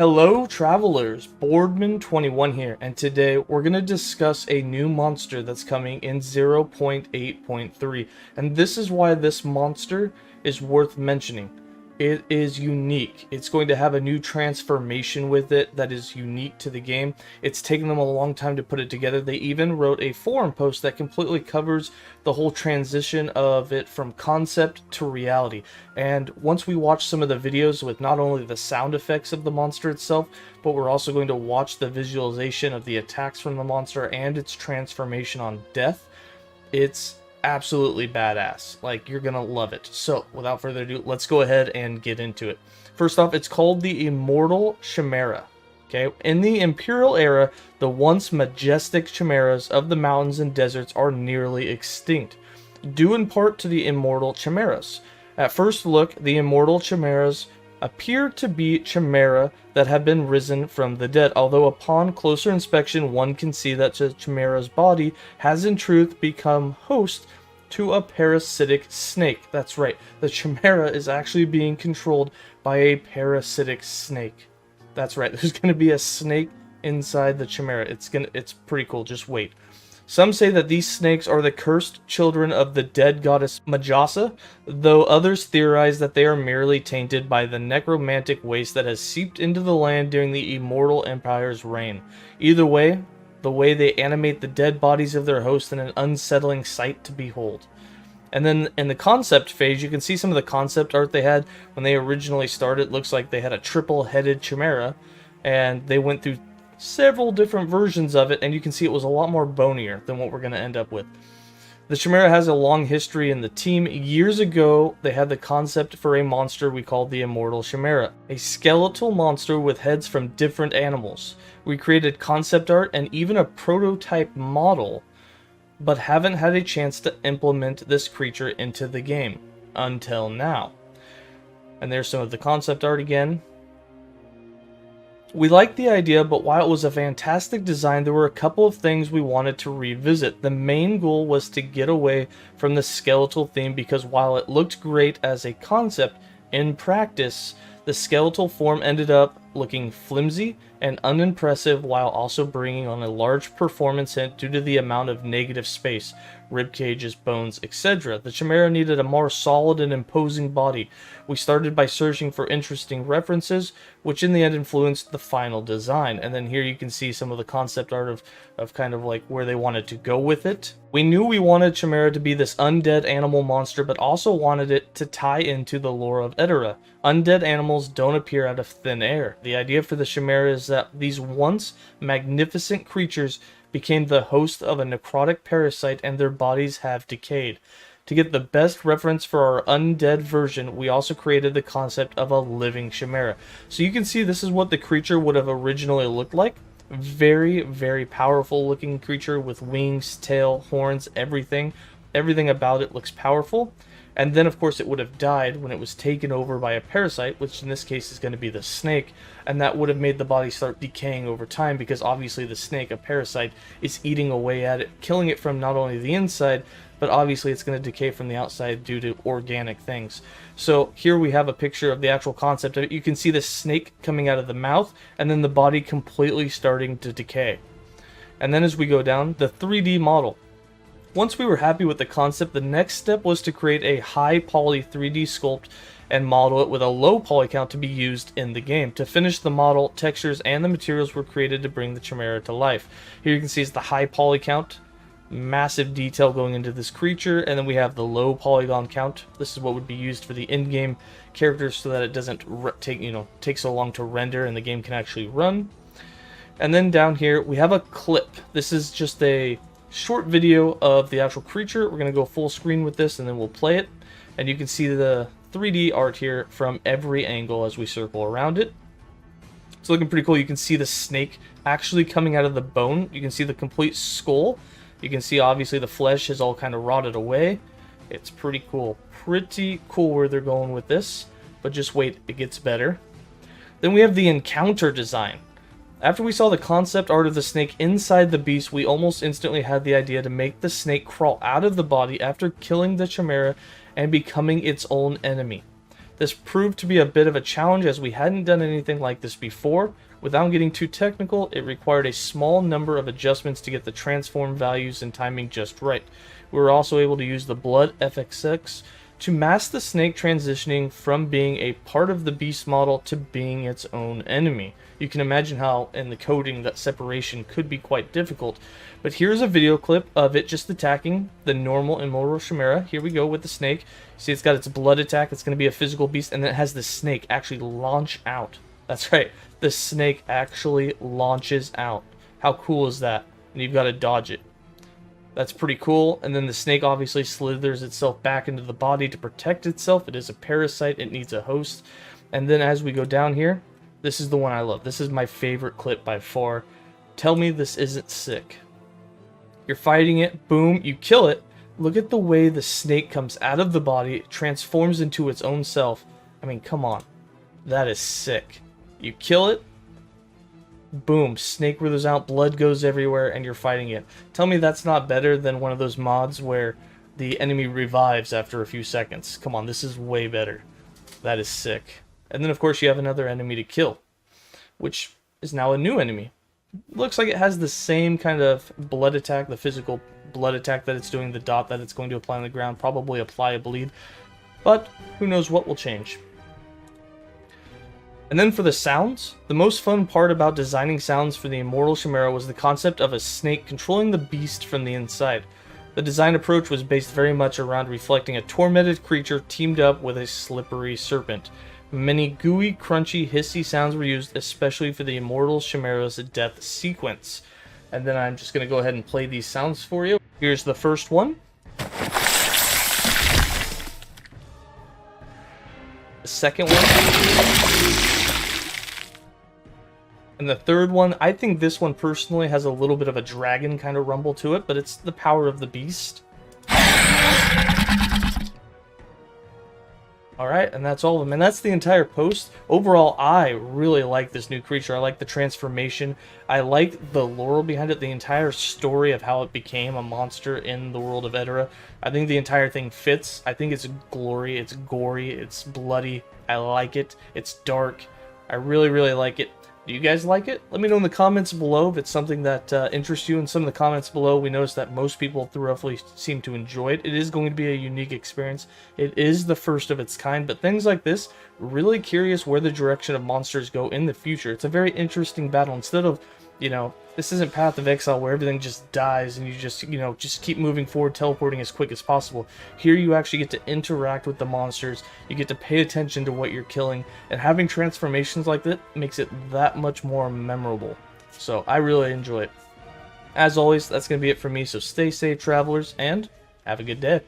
Hello travelers, Boardman21 here, and today we're going to discuss a new monster that's coming in 0.8.3, and this is why this monster is worth mentioning. It is unique. It's going to have a new transformation with it that is unique to the game. It's taken them a long time to put it together. They even wrote a forum post that completely covers the whole transition of it from concept to reality. And once we watch some of the videos with not only the sound effects of the monster itself, but we're also going to watch the visualization of the attacks from the monster and its transformation on death, it's absolutely badass. Like, you're gonna love it. So without further ado, let's go ahead and get into it. First off, it's called the Immortal Chimera. Okay, in the Imperial era, the once majestic chimeras of the mountains and deserts are nearly extinct, due in part to the Immortal Chimeras. At first look, the Immortal Chimeras appear to be chimera that have been risen from the dead, although upon closer inspection one can see that the chimera's body has in truth become host to a parasitic snake. That's right, the chimera is actually being controlled by a parasitic snake. That's right, there's going to be a snake inside the chimera. It's pretty cool, just wait. Some say that these snakes are the cursed children of the dead goddess Majasa, though others theorize that they are merely tainted by the necromantic waste that has seeped into the land during the Immortal Empire's reign. Either way, the way they animate the dead bodies of their hosts in an unsettling sight to behold. And then in the concept phase, you can see some of the concept art they had when they originally started. It looks like they had a triple-headed chimera, and they went through several different versions of it, and you can see it was a lot more bonier than what we're going to end up with. The Chimera has a long history in the team. Years ago, they had the concept for a monster we called the Immortal Chimera, a skeletal monster with heads from different animals. We created concept art and even a prototype model, but haven't had a chance to implement this creature into the game until now. And there's some of the concept art again. We liked the idea, but while it was a fantastic design, there were a couple of things we wanted to revisit. The main goal was to get away from the skeletal theme, because while it looked great as a concept, in practice, the skeletal form ended up looking flimsy and unimpressive, while also bringing on a large performance hit due to the amount of negative space, rib cages, bones, etc. The Chimera needed a more solid and imposing body. We started by searching for interesting references, which in the end influenced the final design. And then here you can see some of the concept art of kind of like where they wanted to go with it. We knew we wanted Chimera to be this undead animal monster, but also wanted it to tie into the lore of Edera. Undead animals don't appear out of thin air. The idea for the Chimera is that these once magnificent creatures became the host of a necrotic parasite and their bodies have decayed. To get the best reference for our undead version, we also created the concept of a living chimera. So you can see this is what the creature would have originally looked like. Very, very powerful looking creature with wings, tail, horns, everything. Everything about it looks powerful. And then, of course, it would have died when it was taken over by a parasite, which in this case is going to be the snake, and that would have made the body start decaying over time, because obviously the snake, a parasite, is eating away at it, killing it from not only the inside, but obviously it's going to decay from the outside due to organic things. So here we have a picture of the actual concept of it. You can see the snake coming out of the mouth, and then the body completely starting to decay. And then as we go down, the 3D model. Once we were happy with the concept, the next step was to create a high poly 3D sculpt and model it with a low poly count to be used in the game. To finish the model, textures and the materials were created to bring the Chimera to life. Here you can see it's the high poly count, massive detail going into this creature, and then we have the low polygon count. This is what would be used for the in-game characters so that it doesn't take so long to render and the game can actually run. And then down here we have a clip. This is just a short video of the actual creature. We're going to go full screen with this and then we'll play it, and you can see the 3D art here from every angle as we circle around it. It's looking pretty cool. You can see the snake actually coming out of the bone. You can see the complete skull. You can see obviously the flesh is all kind of rotted away. It's pretty cool. Pretty cool where they're going with this, but just wait, it gets better. Then we have the encounter design. After we saw the concept art of the snake inside the beast, we almost instantly had the idea to make the snake crawl out of the body after killing the Chimera and becoming its own enemy. This proved to be a bit of a challenge as we hadn't done anything like this before. Without getting too technical, it required a small number of adjustments to get the transform values and timing just right. We were also able to use the Blood FXX to mask the snake transitioning from being a part of the beast model to being its own enemy. You can imagine how in the coding that separation could be quite difficult. But here's a video clip of it just attacking the normal Immortal Chimera. Here we go with the snake. See, it's got its blood attack. It's going to be a physical beast, and then it has the snake actually launch out. That's right. The snake actually launches out. How cool is that? And you've got to dodge it. That's pretty cool. And then the snake obviously slithers itself back into the body to protect itself. It is a parasite. It needs a host. And then as we go down here, this is the one I love. This is my favorite clip by far. Tell me this isn't sick. You're fighting it. Boom. You kill it. Look at the way the snake comes out of the body, transforms into its own self. I mean, come on. That is sick. You kill it. Boom, snake withers out, blood goes everywhere, and you're fighting it. Tell me that's not better than one of those mods where the enemy revives after a few seconds. Come on, this is way better. That is sick. And then, of course, you have another enemy to kill, which is now a new enemy. Looks like it has the same kind of blood attack, the physical blood attack that it's doing, the dot that it's going to apply on the ground, probably apply a bleed. But who knows what will change. And then for the sounds, the most fun part about designing sounds for the Immortal Chimera was the concept of a snake controlling the beast from the inside. The design approach was based very much around reflecting a tormented creature teamed up with a slippery serpent. Many gooey, crunchy, hissy sounds were used, especially for the Immortal Chimera's death sequence. And then I'm just going to go ahead and play these sounds for you. Here's the first one. The second one. And the third one, I think this one personally has a little bit of a dragon kind of rumble to it, but it's the power of the beast. Alright, and that's all of them. And that's the entire post. Overall, I really like this new creature. I like the transformation. I like the lore behind it, the entire story of how it became a monster in the world of Edera. I think the entire thing fits. I think it's glory, it's gory, it's bloody. I like it. It's dark. I really, really like it. Do you guys like it? Let me know in the comments below if it's something that interests you. In some of the comments below, we noticed that most people roughly seem to enjoy it. It is going to be a unique experience. It is the first of its kind, but things like this, really curious where the direction of monsters go in the future. It's a very interesting battle. Instead of, this isn't Path of Exile where everything just dies and you just keep moving forward, teleporting as quick as possible. Here you actually get to interact with the monsters, you get to pay attention to what you're killing, and having transformations like that makes it that much more memorable. So I really enjoy it. As always, that's going to be it for me, so stay safe, travelers, and have a good day.